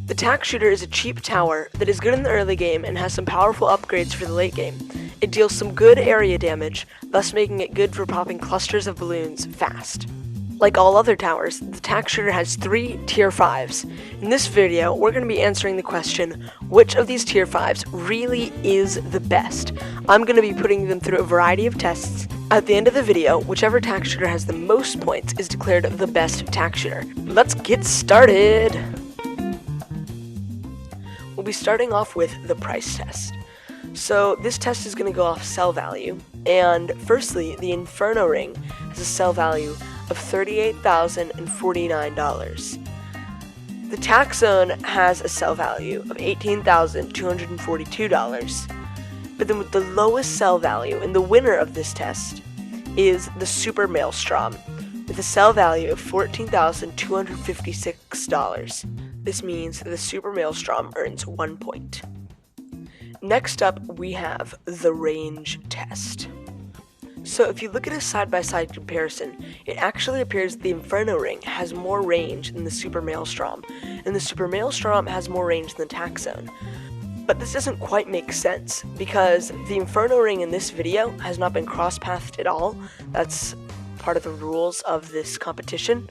The Tack Shooter is a cheap tower that is good in the early game and has some powerful upgrades for the late game. It deals some good area damage, thus making it good for popping clusters of balloons fast. Like all other towers, the Tack Shooter has 3 tier 5s. In this video, we're going to be answering the question, which of these tier 5s really is the best? I'm going to be putting them through a variety of tests. At the end of the video, whichever Tack Shooter has the most points is declared the best Tack Shooter. Let's get started! We'll be starting off with the price test. So this test is going to go off sell value, and firstly, the Inferno Ring has a sell value of $38,049. The Tack Zone has a sell value of $18,242. But then with the lowest sell value, and the winner of this test, is the Super Maelstrom, with a sell value of $14,256. This means that the Super Maelstrom earns 1 point. Next up, we have the range test. So if you look at a side-by-side comparison, it actually appears that the Inferno Ring has more range than the Super Maelstrom, and the Super Maelstrom has more range than the Tack Zone. But this doesn't quite make sense, because the Inferno Ring in this video has not been cross-pathed at all. That's part of the rules of this competition.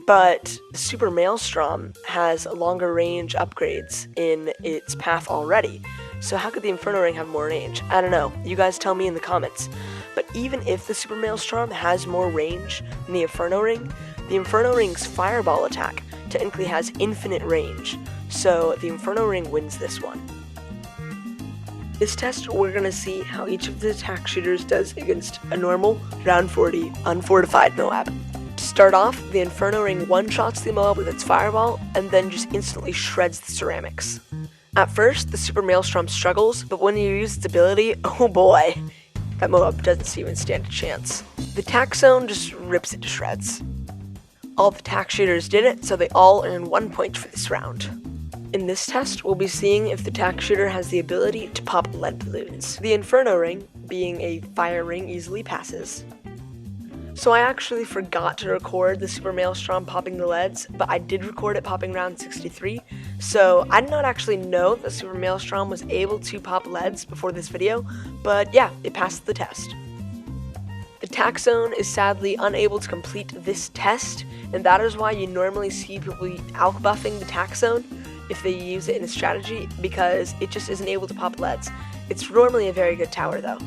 But the Super Maelstrom has longer range upgrades in its path already. So how could the Inferno Ring have more range? I don't know. You guys tell me in the comments. But even if the Super Maelstrom has more range than the Inferno Ring's Fireball attack technically has infinite range. So the Inferno Ring wins this one. This test, we're going to see how each of the Tack Shooters does against a normal, round 40, unfortified Moab. To start off, the Inferno Ring one-shots the Moab with its Fireball, and then just instantly shreds the ceramics. At first, the Super Maelstrom struggles, but when you use its ability, oh boy, that Moab doesn't even stand a chance. The Tack Zone just rips it to shreds. All the Tack Shooters did it, so they all earn 1 point for this round. In this test, we'll be seeing if the Tack Shooter has the ability to pop lead balloons. The Inferno Ring, being a fire ring, easily passes. So I actually forgot to record the Super Maelstrom popping the leads, but I did record it popping round 63, so I did not actually know that Super Maelstrom was able to pop leads before this video, but yeah, it passed the test. The Tack Zone is sadly unable to complete this test, and that is why you normally see people out-buffing the Tack Zone if they use it in a strategy, because it just isn't able to pop leads. It's normally a very good tower though.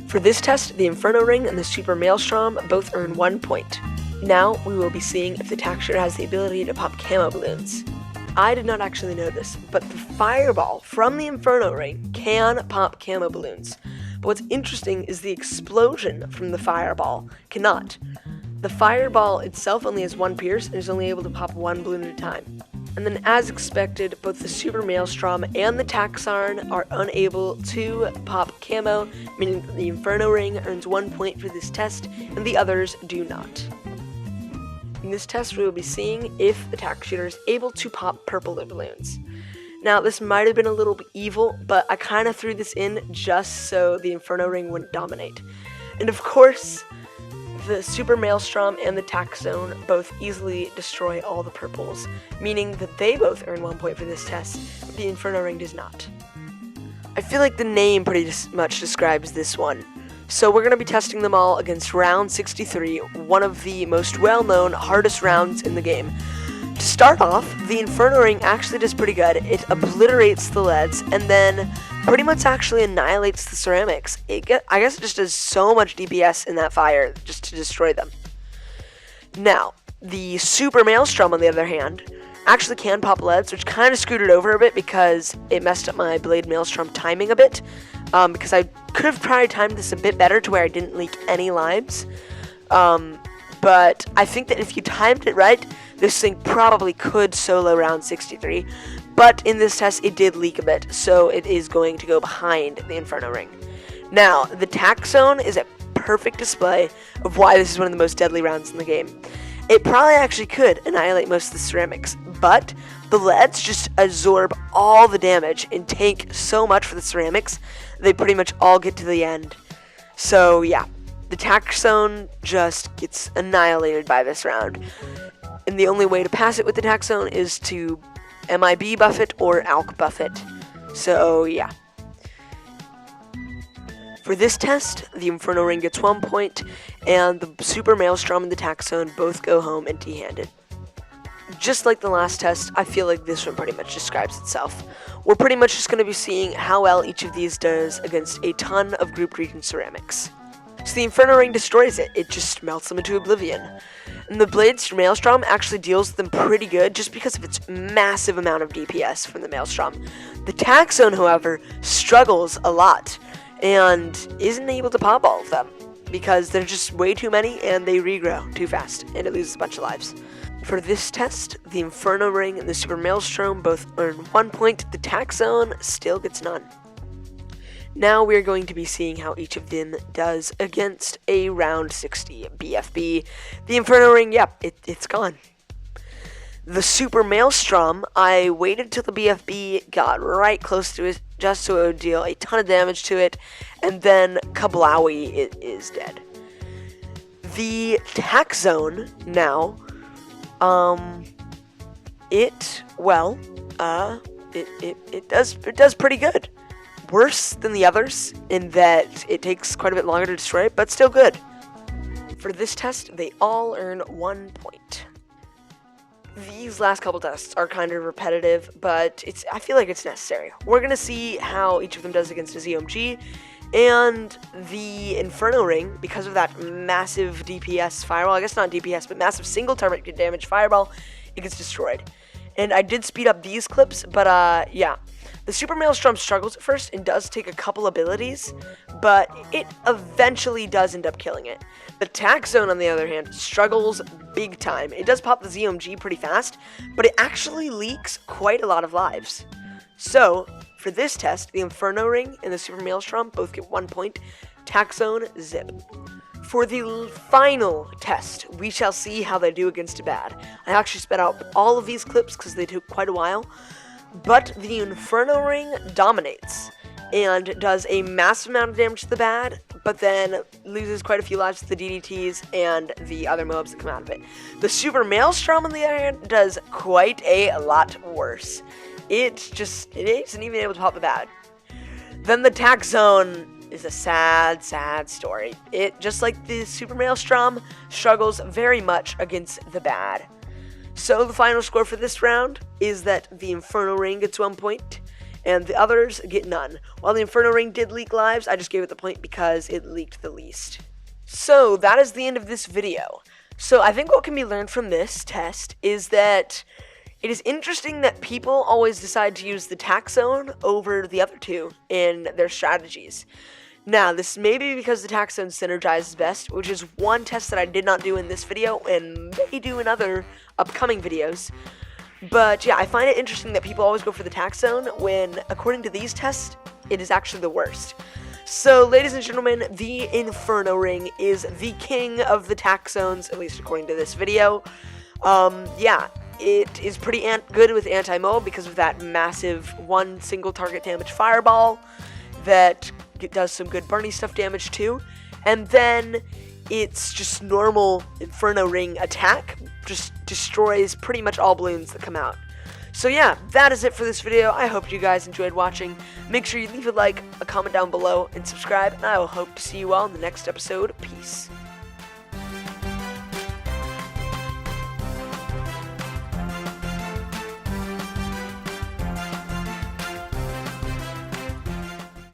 For this test, the Inferno Ring and the Super Maelstrom both earn 1 point. Now, we will be seeing if the Tack Shooter has the ability to pop camo balloons. I did not actually know this, but the Fireball from the Inferno Ring can pop camo balloons. But what's interesting is the explosion from the Fireball cannot. The Fireball itself only has 1 pierce and is only able to pop 1 balloon at a time. And then, as expected, both the Super Maelstrom and the Tack Zone are unable to pop camo, meaning that the Inferno Ring earns 1 point for this test, and the others do not. In this test, we will be seeing if the Tack Shooter is able to pop purple balloons. Now, this might have been a little bit evil, but I kind of threw this in just so the Inferno Ring wouldn't dominate. And of course, the Super Maelstrom and the Tack Zone both easily destroy all the purples, meaning that they both earn 1 point for this test, but the Inferno Ring does not. I feel like the name pretty much describes this one. So we're going to be testing them all against round 63, one of the most well-known, hardest rounds in the game. To start off, the Inferno Ring actually does pretty good. It obliterates the leads, and then pretty much actually annihilates the ceramics. I guess it just does so much DPS in that fire just to destroy them. Now, the Super Maelstrom, on the other hand, actually can pop leads, which kind of screwed it over a bit because it messed up my Blade Maelstrom timing a bit. Because I could have probably timed this a bit better to where I didn't leak any lives. But I think that if you timed it right, this thing probably could solo round 63. But in this test, it did leak a bit, so it is going to go behind the Inferno Ring. Now, the Tack Zone is a perfect display of why this is one of the most deadly rounds in the game. It probably actually could annihilate most of the ceramics, but the leads just absorb all the damage and tank so much for the ceramics, they pretty much all get to the end. So yeah, the Tack Zone just gets annihilated by this round. And the only way to pass it with the Tack Zone is to MIB buff it or ALK buff it. So yeah. For this test, the Inferno Ring gets 1 point, and the Super Maelstrom and the Tack Zone both go home empty-handed. Just like the last test, I feel like this one pretty much describes itself. We're pretty much just going to be seeing how well each of these does against a ton of Group Recon ceramics. So the Inferno Ring destroys it, it just melts them into oblivion. And the Blades Maelstrom actually deals with them pretty good just because of its massive amount of DPS from the Maelstrom. The Tack Zone, however, struggles a lot and isn't able to pop all of them because there's just way too many and they regrow too fast and it loses a bunch of lives. For this test, the Inferno Ring and the Super Maelstrom both earn 1 point, the Tack Zone still gets none. Now we're going to be seeing how each of them does against a round 60 BFB. The Inferno Ring, yep, it's gone. The Super Maelstrom, I waited till the BFB got right close to it just so it would deal a ton of damage to it, and then kablowie, it is dead. The Tack Zone now, it does pretty good. Worse than the others in that it takes quite a bit longer to destroy it, but still good. For this test, they all earn 1 point. These last couple tests are kind of repetitive, but I feel like it's necessary. We're going to see how each of them does against a ZOMG, and the Inferno Ring, because of that massive DPS fireball, I guess not DPS, but massive single target damage fireball, it gets destroyed. And I did speed up these clips, but yeah. The Super Maelstrom struggles at first and does take a couple abilities, but it eventually does end up killing it. The Tack Zone, on the other hand, struggles big time. It does pop the ZOMG pretty fast, but it actually leaks quite a lot of lives. So, for this test, the Inferno Ring and the Super Maelstrom both get 1 point. Tack Zone, zip. For the final test, we shall see how they do against a bad. I actually sped out all of these clips because they took quite a while. But the Inferno Ring dominates and does a massive amount of damage to the bad, but then loses quite a few lives to the DDTs and the other mobs that come out of it. The Super Maelstrom, on the other hand, does quite a lot worse. It isn't even able to pop the bad. Then the Tack Zone is a sad, sad story. It, just like the Super Maelstrom, struggles very much against the bad. So the final score for this round is that the Inferno Ring gets 1 point, and the others get none. While the Inferno Ring did leak lives, I just gave it the point because it leaked the least. So that is the end of this video. So I think what can be learned from this test is that it is interesting that people always decide to use the Tack Zone over the other two in their strategies. Now, this may be because the Tack Zone synergizes best, which is one test that I did not do in this video and may do in other upcoming videos. But yeah, I find it interesting that people always go for the Tack Zone when, according to these tests, it is actually the worst. So, ladies and gentlemen, the Inferno Ring is the king of the Tack Zones, at least according to this video. Yeah, it is pretty good with anti-mob because of that massive one single target damage fireball that it does some good Barney stuff damage too, and then it's just normal Inferno Ring attack, just destroys pretty much all balloons that come out. So yeah, that is it for this video. I hope you guys enjoyed watching. Make sure you leave a like, a comment down below, and subscribe, and I will hope to see you all in the next episode. Peace.